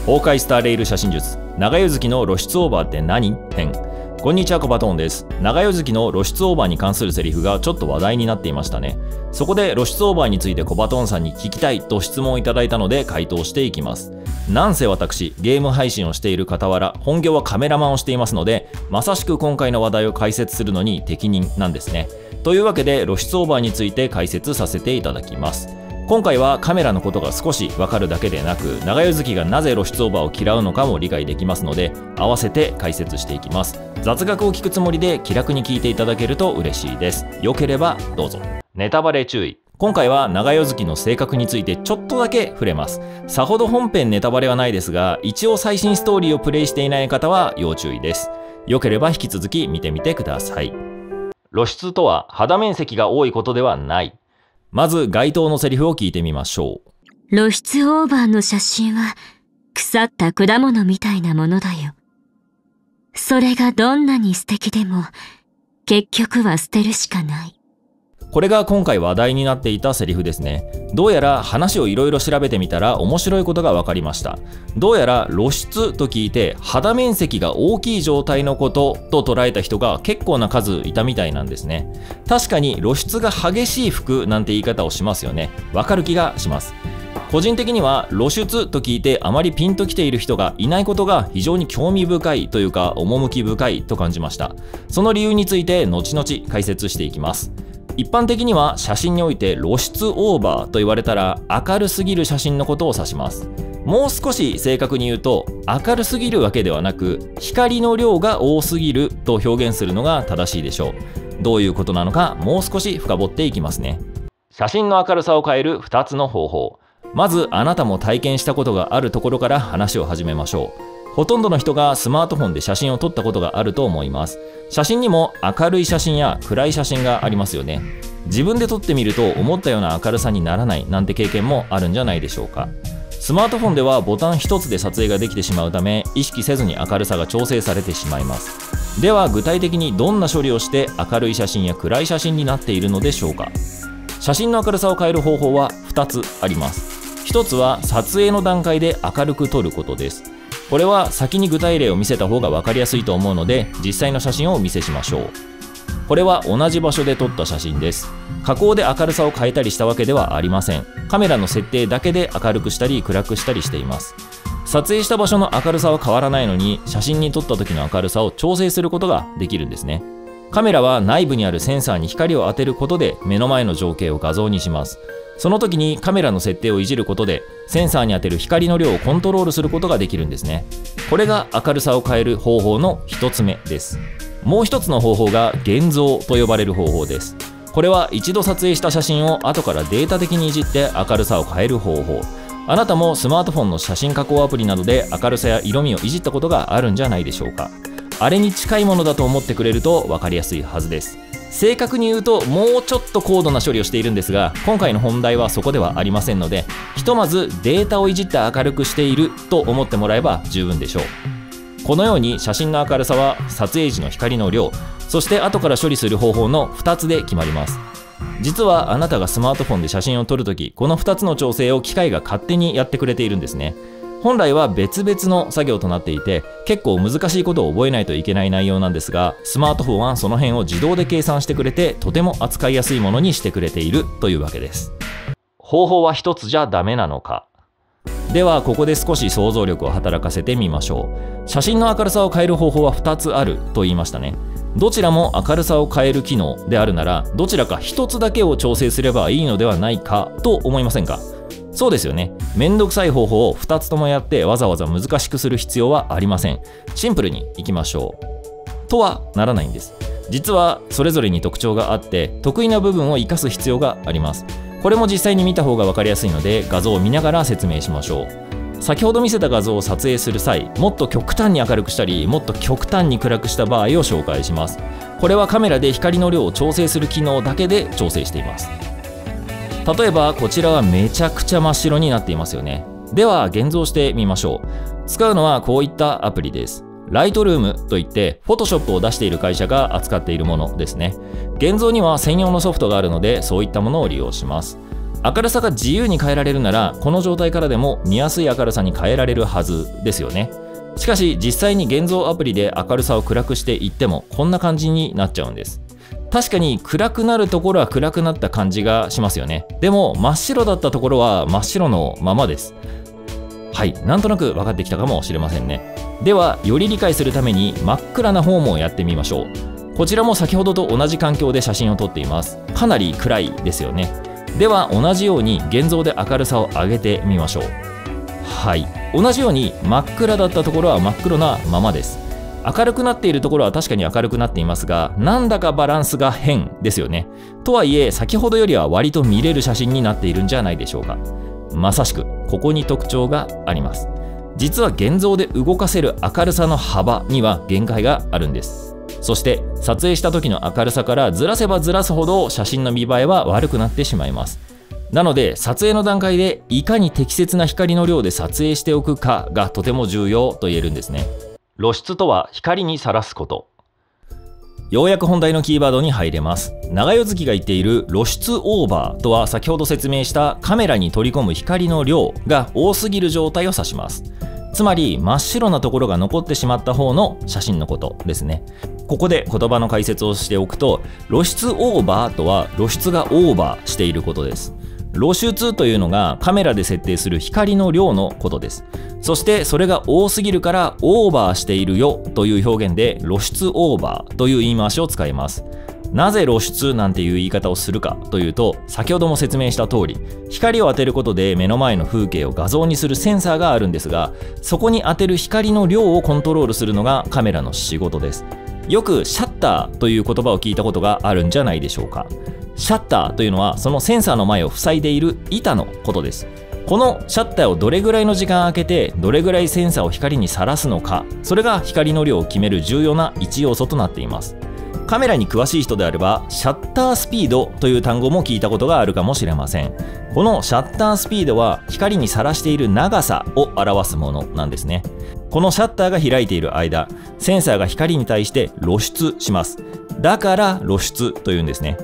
崩壊スターレイル写真術、長与月の露出オーバーって何編。こんにちは、コバトーンです。長与月の露出オーバーに関するセリフがちょっと話題になっていましたね。そこで露出オーバーについてコバトーンさんに聞きたいと質問をいただいたので回答していきます。なんせ私、ゲーム配信をしている傍ら、本業はカメラマンをしていますので、まさしく今回の話題を解説するのに適任なんですね。というわけで露出オーバーについて解説させていただきます。今回はカメラのことが少しわかるだけでなく、長与月がなぜ露出オーバーを嫌うのかも理解できますので、合わせて解説していきます。雑学を聞くつもりで気楽に聞いていただけると嬉しいです。よければどうぞ。ネタバレ注意。今回は長与月の性格についてちょっとだけ触れます。さほど本編ネタバレはないですが、一応最新ストーリーをプレイしていない方は要注意です。よければ引き続き見てみてください。露出とは肌面積が多いことではない。まず該当のセリフを聞いてみましょう。露出オーバーの写真は腐った果物みたいなものだよ。それがどんなに素敵でも結局は捨てるしかない。これが今回話題になっていたセリフですね。どうやら話をいろいろ調べてみたら面白いことが分かりました。どうやら露出と聞いて肌面積が大きい状態のことと捉えた人が結構な数いたみたいなんですね。確かに露出が激しい服なんて言い方をしますよね。わかる気がします。個人的には露出と聞いてあまりピンときている人がいないことが非常に興味深いというか趣深いと感じました。その理由について後々解説していきます。一般的には写真において露出オーバーと言われたら明るすぎる写真のことを指します。もう少し正確に言うと明るすぎるわけではなく光の量が多すぎると表現するのが正しいでしょう。どういうことなのかもう少し深掘っていきますね。写真の明るさを変える2つの方法。まずあなたも体験したことがあるところから話を始めましょう。ほとんどの人がスマートフォンで写真を撮ったことがあると思います。写真にも明るい写真や暗い写真がありますよね。自分で撮ってみると思ったような明るさにならないなんて経験もあるんじゃないでしょうか。スマートフォンではボタン一つで撮影ができてしまうため意識せずに明るさが調整されてしまいます。では具体的にどんな処理をして明るい写真や暗い写真になっているのでしょうか。写真の明るさを変える方法は2つあります。1つは撮影の段階で明るく撮ることです。これは先に具体例を見せた方が分かりやすいと思うので実際の写真をお見せしましょう。これは同じ場所で撮った写真です。加工で明るさを変えたりしたわけではありません。カメラの設定だけで明るくしたり暗くしたりしています。撮影した場所の明るさは変わらないのに写真に撮った時の明るさを調整することができるんですね。カメラは内部にあるセンサーに光を当てることで目の前の情景を画像にします。その時にカメラの設定をいじることでセンサーに当てる光の量をコントロールすることができるんですね。これが明るさを変える方法の1つ目です。もう一つの方法が現像と呼ばれる方法です。これは一度撮影した写真を後からデータ的にいじって明るさを変える方法。あなたもスマートフォンの写真加工アプリなどで明るさや色味をいじったことがあるんじゃないでしょうか。あれに近いものだと思ってくれると分かりやすいはずです。正確に言うともうちょっと高度な処理をしているんですが、今回の本題はそこではありませんので、ひとまずデータをいじって明るくしていると思ってもらえば十分でしょう。このように写真の明るさは撮影時の光の量、そして後から処理する方法の2つで決まります。実はあなたがスマートフォンで写真を撮るとき、この2つの調整を機械が勝手にやってくれているんですね。本来は別々の作業となっていて結構難しいことを覚えないといけない内容なんですが、スマートフォンはその辺を自動で計算してくれてとても扱いやすいものにしてくれているというわけです。方法は一つじゃダメなのか。ではここで少し想像力を働かせてみましょう。写真の明るさを変える方法は2つあると言いましたね。どちらも明るさを変える機能であるならどちらか1つだけを調整すればいいのではないかと思いませんか。そうですよね。めんどくさい方法を2つともやってわざわざ難しくする必要はありません。シンプルにいきましょう。とはならないんです。実はそれぞれに特徴があって得意な部分を生かす必要があります。これも実際に見た方が分かりやすいので画像を見ながら説明しましょう。先ほど見せた画像を撮影する際、もっと極端に明るくしたりもっと極端に暗くした場合を紹介します。これはカメラで光の量を調整する機能だけで調整しています。例えばこちらはめちゃくちゃ真っ白になっていますよね。では現像してみましょう。使うのはこういったアプリです。ライトルームといってフォトショップを出している会社が扱っているものですね。現像には専用のソフトがあるのでそういったものを利用します。明るさが自由に変えられるなら、この状態からでも見やすい明るさに変えられるはずですよね。しかし実際に現像アプリで明るさを暗くしていってもこんな感じになっちゃうんです。確かに暗くなるところは暗くなった感じがしますよね。でも真っ白だったところは真っ白のままです。はい、なんとなく分かってきたかもしれませんね。ではより理解するために真っ暗な方もやってみましょう。こちらも先ほどと同じ環境で写真を撮っています。かなり暗いですよね。では同じように現像で明るさを上げてみましょう。はい、同じように真っ暗だったところは真っ黒なままです。明るくなっているところは確かに明るくなっていますが、なんだかバランスが変ですよね。とはいえ先ほどよりは割と見れる写真になっているんじゃないでしょうか。まさしくここに特徴があります。実は現像で動かせる明るさの幅には限界があるんです。そして撮影した時の明るさからずらせばずらすほど写真の見栄えは悪くなってしまいます。なので撮影の段階でいかに適切な光の量で撮影しておくかがとても重要と言えるんですね。露出とは光にさらすこと。ようやく本題のキーワードに入れます。長与月が言っている露出オーバーとは先ほど説明したカメラに取り込む光の量が多すぎる状態を指します。つまり真っ白なところが残ってしまった方の写真のことですね。ここで言葉の解説をしておくと、露出オーバーとは露出がオーバーしていることです。露出というのがカメラで設定する光の量のことです。そしてそれが多すぎるからオーバーしているよという表現で露出オーバーという言い回しを使います。なぜ露出なんていう言い方をするかというと、先ほども説明した通り、光を当てることで目の前の風景を画像にするセンサーがあるんですが、そこに当てる光の量をコントロールするのがカメラの仕事です。よくシャッターという言葉を聞いたことがあるんじゃないでしょうか。シャッターというのはそのセンサーの前を塞いでいる板のことです。このシャッターをどれぐらいの時間開けてどれぐらいセンサーを光にさらすのか、それが光の量を決める重要な一要素となっています。カメラに詳しい人であればシャッタースピードという単語も聞いたことがあるかもしれません。このシャッタースピードは光にさらしている長さを表すものなんですね。このシャッターが開いている間、センサーが光に対して露出します。だから露出というんですね。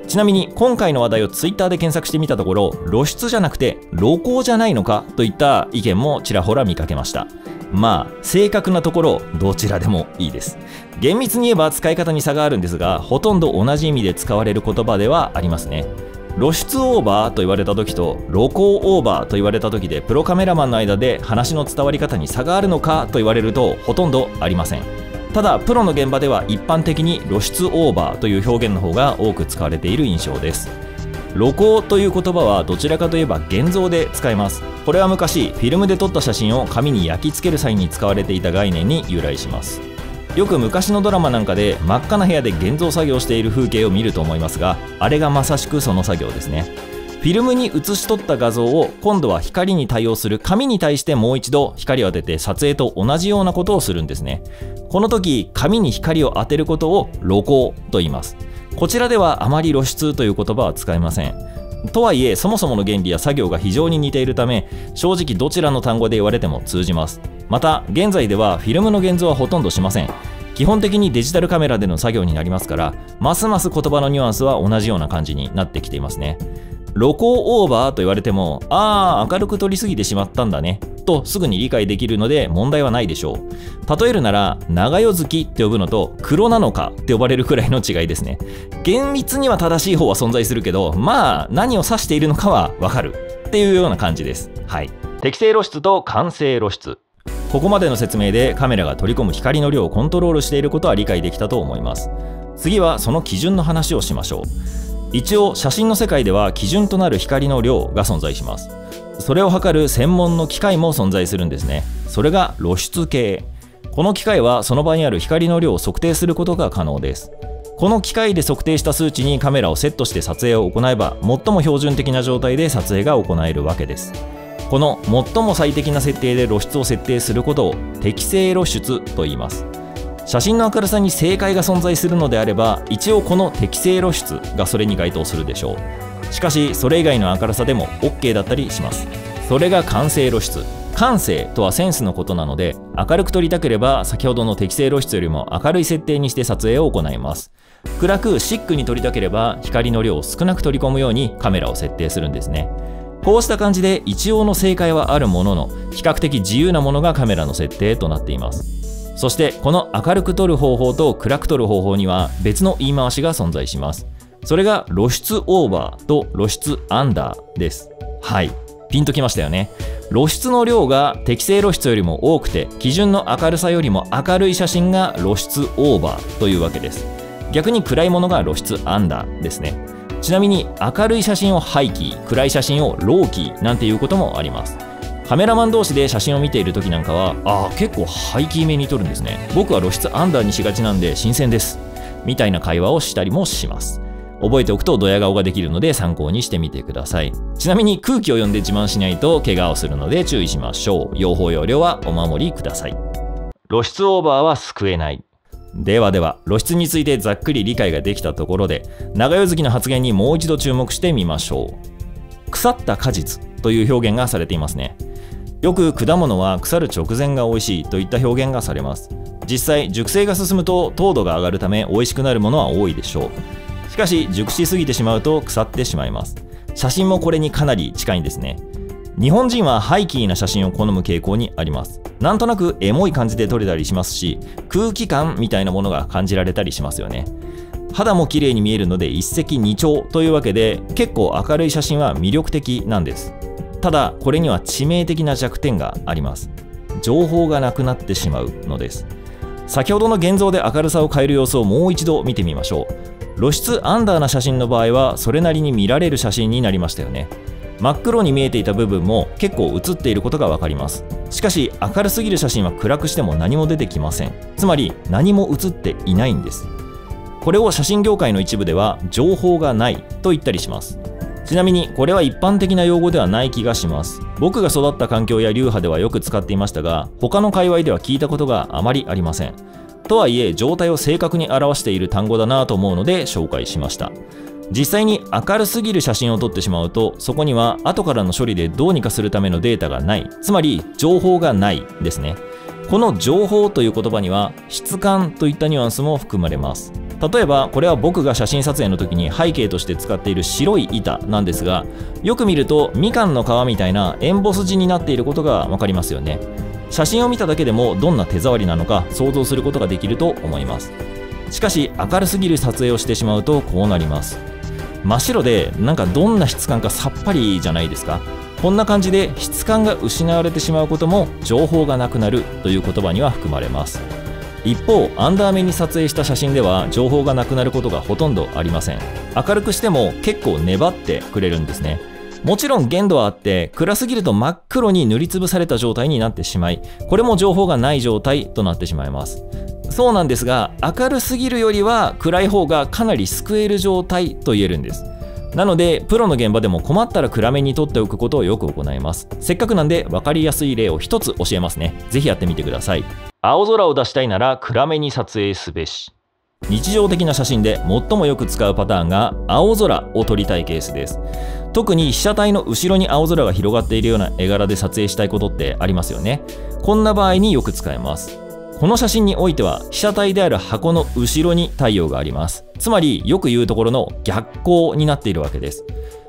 ちなみに今回の話題をツイッターで検索してみたところ、露出じゃなくて露光じゃないのかといった意見もちらほら見かけました。まあ正確なところどちらでもいいです。厳密に言えば使い方に差があるんですが、ほとんど同じ意味で使われる言葉ではありますね。露出オーバーと言われた時と露光オーバーと言われた時で、プロカメラマンの間で話の伝わり方に差があるのかと言われるとほとんどありません。ただプロの現場では一般的に露出オーバーという表現の方が多く使われている印象です。露光という言葉はどちらかといえば現像で使えます。これは昔フィルムで撮った写真を紙に焼き付ける際に使われていた概念に由来します。よく昔のドラマなんかで真っ赤な部屋で現像作業している風景を見ると思いますが、あれがまさしくその作業ですね。フィルムに写し取った画像を今度は光に対応する紙に対してもう一度光を当てて撮影と同じようなことをするんですね。この時紙に光を当てることを露光と言います。こちらではあまり露出という言葉は使いません。とはいえそもそもの原理や作業が非常に似ているため、正直どちらの単語で言われても通じます。また現在ではフィルムの現像はほとんどしません。基本的にデジタルカメラでの作業になりますから、ますます言葉のニュアンスは同じような感じになってきていますね。露光オーバーと言われても、明るく撮りすぎてしまったんだねとすぐに理解できるので問題はないでしょう。例えるなら長与月って呼ぶのと黒なのかって呼ばれるくらいの違いですね。厳密には正しい方は存在するけど、まあ何を指しているのかはわかるっていうような感じです。はい。適正露出と完成露出。ここまでの説明でカメラが取り込む光の量をコントロールしていることは理解できたと思います。次はその基準の話をしましょう。一応写真の世界では基準となる光の量が存在します。それを測る専門の機械も存在するんですね。それが露出計。この機械はその場にある光の量を測定することが可能です。この機械で測定した数値にカメラをセットして撮影を行えば、最も標準的な状態で撮影が行えるわけです。この最も最適な設定で露出を設定することを適正露出と言います。写真の明るさに正解が存在するのであれば、一応この適正露出がそれに該当するでしょう。しかしそれ以外の明るさでも OK だったりします。それが完成露出。完成とはセンスのことなので、明るく撮りたければ先ほどの適正露出よりも明るい設定にして撮影を行います。暗くシックに撮りたければ光の量を少なく取り込むようにカメラを設定するんですね。こうした感じで一応の正解はあるものの、比較的自由なものがカメラの設定となっています。そしてこの明るく撮る方法と暗く撮る方法には別の言い回しが存在します。それが露出オーバーと露出アンダーです。はい、ピンときましたよね。露出の量が適正露出よりも多くて、基準の明るさよりも明るい写真が露出オーバーというわけです。逆に暗いものが露出アンダーですね。ちなみに明るい写真をハイキー、暗い写真をローキーなんていうこともあります。カメラマン同士で写真を見ている時なんかは、結構ハイキーめに撮るんですね。僕は露出アンダーにしがちなんで新鮮です。みたいな会話をしたりもします。覚えておくとドヤ顔ができるので参考にしてみてください。ちなみに空気を読んで自慢しないと怪我をするので注意しましょう。用法用量はお守りください。露出オーバーは救えない。では露出についてざっくり理解ができたところで、長与月の発言にもう一度注目してみましょう。腐った果実という表現がされていますね。よく果物は腐る直前が美味しいといった表現がされます。実際熟成が進むと糖度が上がるため美味しくなるものは多いでしょう。しかし熟しすぎてしまうと腐ってしまいます。写真もこれにかなり近いんですね。日本人はハイキーな写真を好む傾向にあります。なんとなくエモい感じで撮れたりしますし、空気感みたいなものが感じられたりしますよね。肌も綺麗に見えるので一石二鳥というわけで、結構明るい写真は魅力的なんです。ただこれには致命的な弱点があります。情報がなくなってしまうのです。先ほどの現像で明るさを変える様子をもう一度見てみましょう。露出アンダーな写真の場合はそれなりに見られる写真になりましたよね。真っ黒に見えていた部分も結構写っていることがわかります。しかし明るすぎる写真は暗くしても何も出てきません。つまり何も写っていないんです。これを写真業界の一部では情報がないと言ったりします。ちなみにこれは一般的な用語ではない気がします。僕が育った環境や流派ではよく使っていましたが、他の界隈では聞いたことがあまりありません。とはいえ状態を正確に表している単語だなと思うので紹介しました。実際に明るすぎる写真を撮ってしまうと、そこには後からの処理でどうにかするためのデータがない、つまり情報がないですね。この情報という言葉には質感といったニュアンスも含まれます。例えばこれは僕が写真撮影の時に背景として使っている白い板なんですが、よく見るとみかんの皮みたいなエンボス地になっていることがわかりますよね。写真を見ただけでもどんな手触りなのか想像することができると思います。しかし明るすぎる撮影をしてしまうとこうなります。真っ白でなんかどんな質感かさっぱりじゃないですか。こんな感じで質感が失われてしまうことも情報がなくなるという言葉には含まれます。一方アンダー目に撮影した写真では情報がなくなることがほとんどありません。明るくしても結構粘ってくれるんですね。もちろん限度はあって暗すぎると真っ黒に塗りつぶされた状態になってしまい、これも情報がない状態となってしまいます。そうなんですが明るすぎるよりは暗い方がかなり救える状態と言えるんです。なのでプロの現場でも困ったら暗めに撮っておくことをよく行います。せっかくなんで分かりやすい例を一つ教えますね。ぜひやってみてください。青空を出したいなら暗めに撮影すべし。日常的な写真で最もよく使うパターンが青空を撮りたいケースです。特に被写体の後ろに青空が広がっているような絵柄で撮影したいことってありますよね。こんな場合によく使えます。この写真においては被写体である箱の後ろに太陽があります。つまりよく言うところの逆光になっているわけです。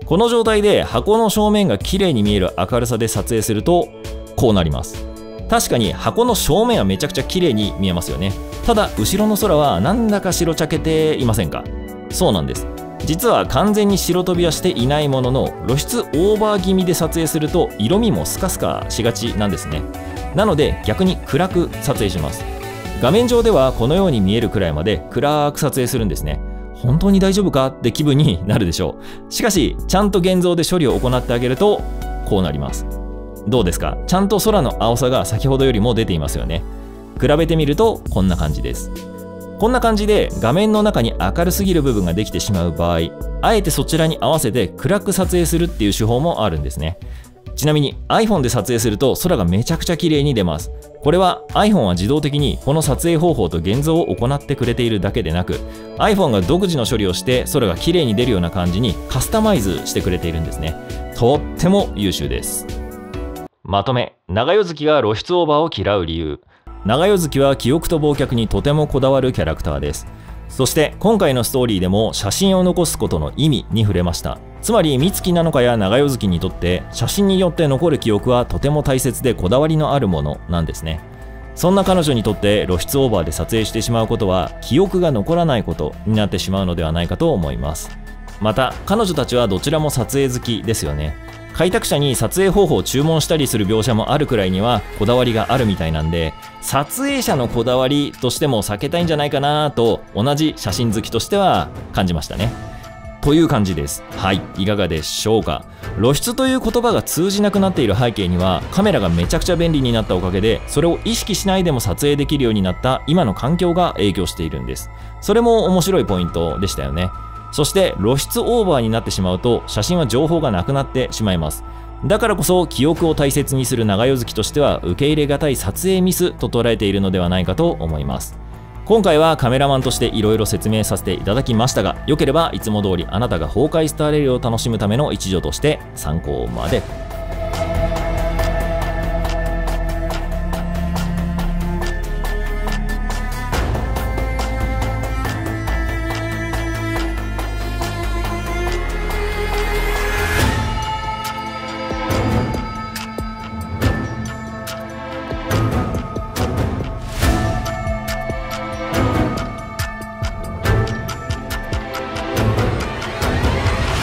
この状態で箱の正面が綺麗に見える明るさで撮影するとこうなります。確かに箱の正面はめちゃくちゃ綺麗に見えますよね。ただ後ろの空はなんだか白茶けていませんか？そうなんです。実は完全に白飛びはしていないものの露出オーバー気味で撮影すると色味もスカスカしがちなんですね。なので逆に暗く撮影します。画面上ではこのように見えるくらいまで暗く撮影するんですね。本当に大丈夫かって気分になるでしょう。しかしちゃんと現像で処理を行ってあげるとこうなります。どうですか？ちゃんと空の青さが先ほどよりも出ていますよね。比べてみるとこんな感じです。こんな感じで画面の中に明るすぎる部分ができてしまう場合、あえてそちらに合わせて暗く撮影するっていう手法もあるんですね。ちなみに iPhone で撮影すると空がめちゃくちゃ綺麗に出ます。これは iPhone は自動的にこの撮影方法と現像を行ってくれているだけでなく、 iPhone が独自の処理をして空が綺麗に出るような感じにカスタマイズしてくれているんですね。とっても優秀です。まとめ、長与月が露出オーバーを嫌う理由。長与月は記憶と忘却にとてもこだわるキャラクターです。そして今回のストーリーでも写真を残すことの意味に触れました。つまり美月なのかや長代月にとって写真によって残る記憶はとても大切でこだわりのあるものなんですね。そんな彼女にとって露出オーバーで撮影してしまうことは記憶が残らないことになってしまうのではないかと思います。また彼女たちはどちらも撮影好きですよね。開拓者に撮影方法を注文したりする描写もあるくらいにはこだわりがあるみたいなんで、撮影者のこだわりとしても避けたいんじゃないかなと同じ写真好きとしては感じましたね。という感じです。はい、いかがでしょうか。露出という言葉が通じなくなっている背景にはカメラがめちゃくちゃ便利になったおかげでそれを意識しないでも撮影できるようになった今の環境が影響しているんです。それも面白いポイントでしたよね。そして露出オーバーになってしまうと写真は情報がなくなってしまいます。だからこそ記憶を大切にする長代月としては受け入れがたい撮影ミスと捉えているのではないかと思います。今回はカメラマンとしていろいろ説明させていただきましたが、良ければいつも通りあなたが崩壊スターレリを楽しむための一助として参考まで。